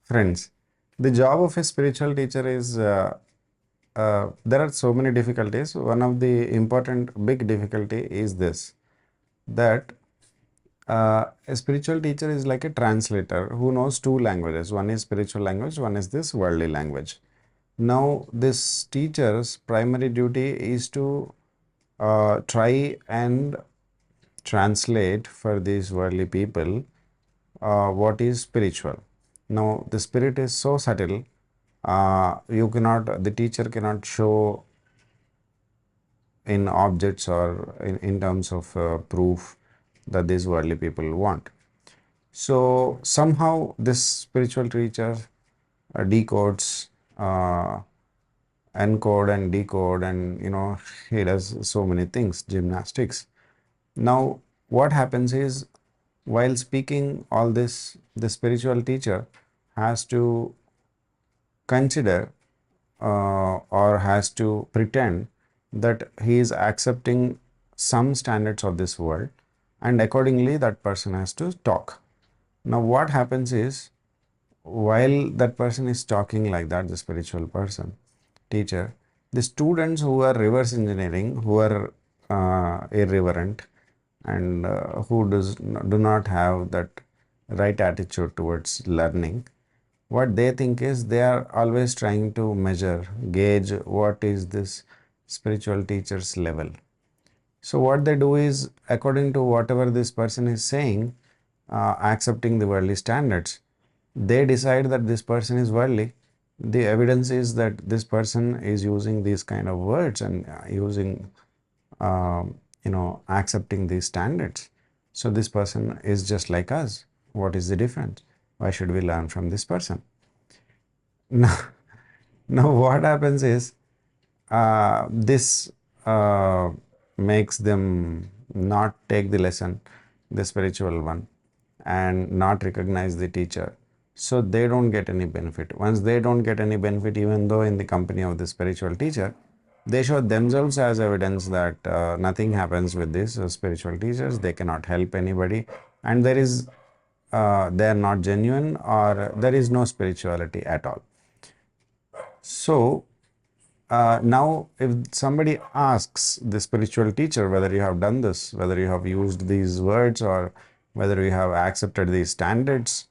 Friends, the job of a spiritual teacher is there are so many difficulties. One of the important big difficulty is this, that a spiritual teacher is like a translator who knows two languages. One is spiritual language, one is this worldly language. Now, this teacher's primary duty is to try and translate for these worldly people what is spiritual. Now, the spirit is so subtle, the teacher cannot show in objects or in terms of proof that these worldly people want. So, somehow, this spiritual teacher decodes, encode, and decode, and he does so many things, gymnastics. Now, what happens is, while speaking all this, the spiritual teacher has to consider or has to pretend that he is accepting some standards of this world, and accordingly that person has to talk. Now, what happens is, while that person is talking like that, the spiritual person, teacher, the students who are reverse engineering, who are irreverent, and who do not have that right attitude towards learning, what they think is they are always trying to measure, gauge what is this spiritual teacher's level. So, what they do is, according to whatever this person is saying, accepting the worldly standards, they decide that this person is worldly. The evidence is that this person is using these kind of words and using, accepting these standards. So, this person is just like us. What is the difference? Why should we learn from this person? Now, now what happens is, this makes them not take the lesson, the spiritual one, and not recognize the teacher. So they don't get any benefit. Once they don't get any benefit, even though in the company of the spiritual teacher, they show themselves as evidence that nothing happens with these spiritual teachers. They cannot help anybody, and they are not genuine, or there is no spirituality at all. So, now, if somebody asks the spiritual teacher whether you have done this, whether you have used these words, or whether you have accepted these standards,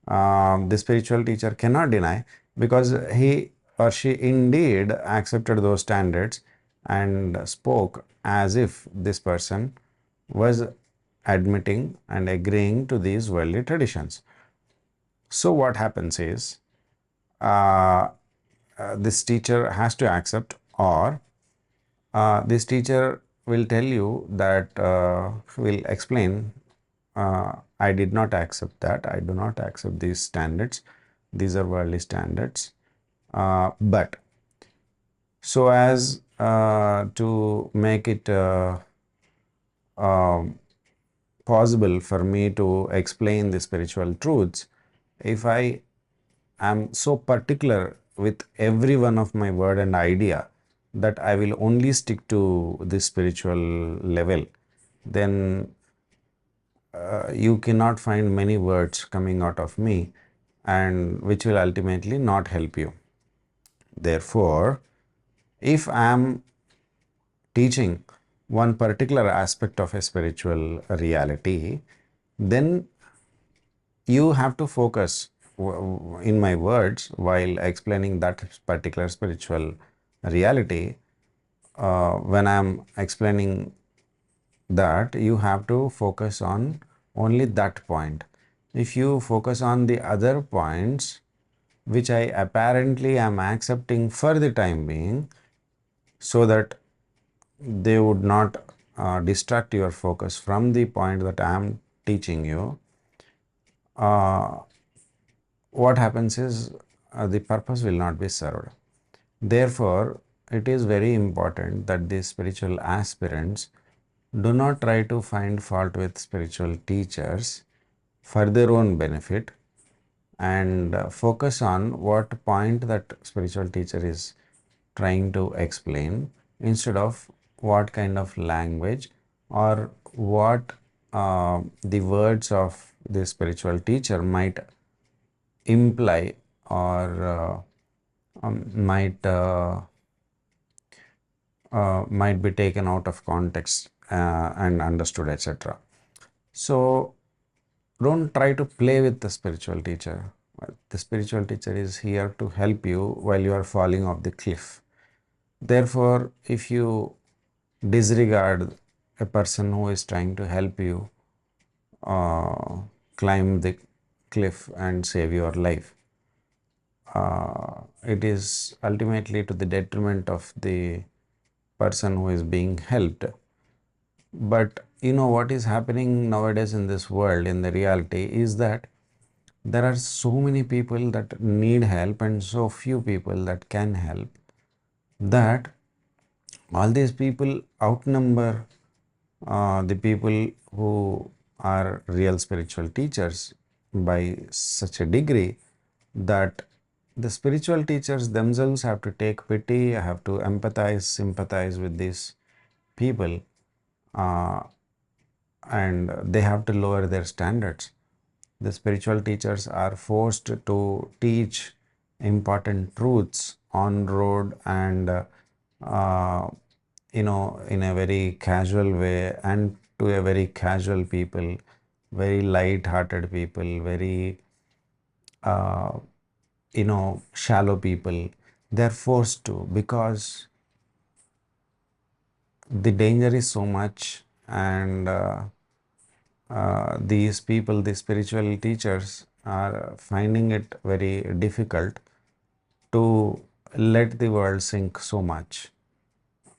the spiritual teacher cannot deny, because he or she indeed accepted those standards and spoke as if this person was admitting and agreeing to these worldly traditions. So, what happens is, uh, this teacher has to accept, or this teacher will tell you that, will explain, I did not accept that, I do not accept these standards, these are worldly standards, but so as to make it possible for me to explain the spiritual truths, if I am so particular with every one of my word and idea that I will only stick to this spiritual level, then you cannot find many words coming out of me, and which will ultimately not help you. Therefore, if I am teaching one particular aspect of a spiritual reality, then you have to focus in my words while explaining that particular spiritual reality. When I'm explaining that, you have to focus on only that point. If you focus on the other points, which I apparently am accepting for the time being, so that they would not distract your focus from the point that I am teaching you, what happens is, the purpose will not be served. Therefore, it is very important that the spiritual aspirants do not try to find fault with spiritual teachers for their own benefit, and focus on what point that spiritual teacher is trying to explain, instead of what kind of language or what the words of the spiritual teacher might imply or might be taken out of context and understood, etc. So don't try to play with the spiritual teacher. The spiritual teacher is here to help you while you are falling off the cliff. Therefore, if you disregard a person who is trying to help you uh, climb the cliff and save your life, it is ultimately to the detriment of the person who is being helped. But you know what is happening nowadays in this world, in the reality, is that there are so many people that need help and so few people that can help, that all these people outnumber the people who are real spiritual teachers by such a degree that the spiritual teachers themselves have to take pity, have to empathize, sympathize with these people, uh, and they have to lower their standards. The spiritual teachers are forced to teach important truths on road and in a very casual way and to a very casual people, very light hearted people, very uh, shallow people. They're forced to, because the danger is so much, and these people, the spiritual teachers, are finding it very difficult to let the world sink so much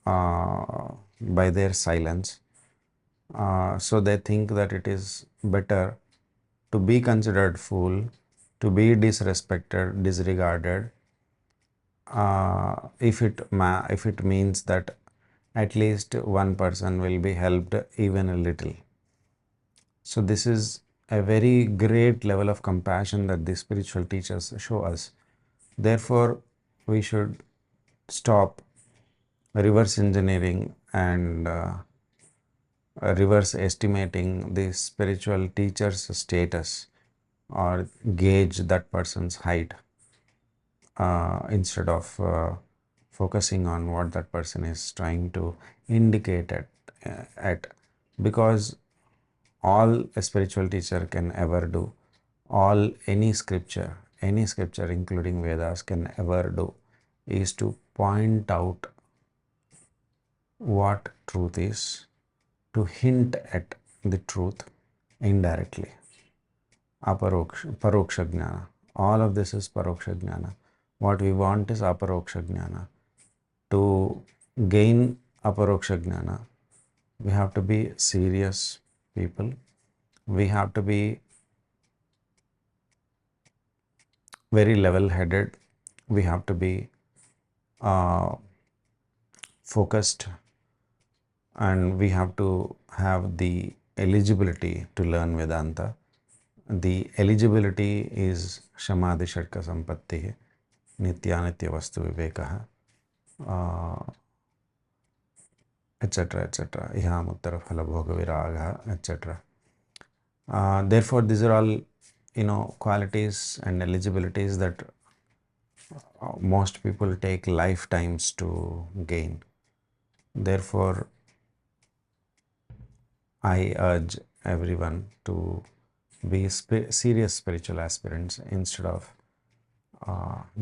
by their silence. So they think that it is better to be considered fool, to be disrespected, disregarded, if it means that at least one person will be helped even a little. So this is a very great level of compassion that the spiritual teachers show us. Therefore, we should stop reverse engineering and reverse estimating the spiritual teacher's status or gauge that person's height instead of focusing on what that person is trying to indicate at, because all a spiritual teacher can ever do, all any scripture including Vedas can ever do, is to point out what truth is, to hint at the truth indirectly. Paroksha jnana. All of this is paroksha jnana. What we want is aparoksha jnana. To gain aparoksha jnana, we have to be serious people. We have to be very level-headed. We have to be focused, and we have to have the eligibility to learn Vedanta. The eligibility is Shamadhi Shadka Sampatti, Nityanitya Vastu Vivekaha, etc. etc. Iham Uttara Phala Bhoga Viragha, etc. Therefore, these are all qualities and eligibilities that most people take lifetimes to gain. Therefore, I urge everyone to be serious spiritual aspirants instead of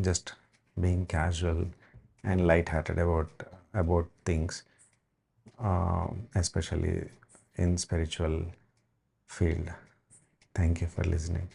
just being casual and light-hearted about things, especially in spiritual field. Thank you for listening.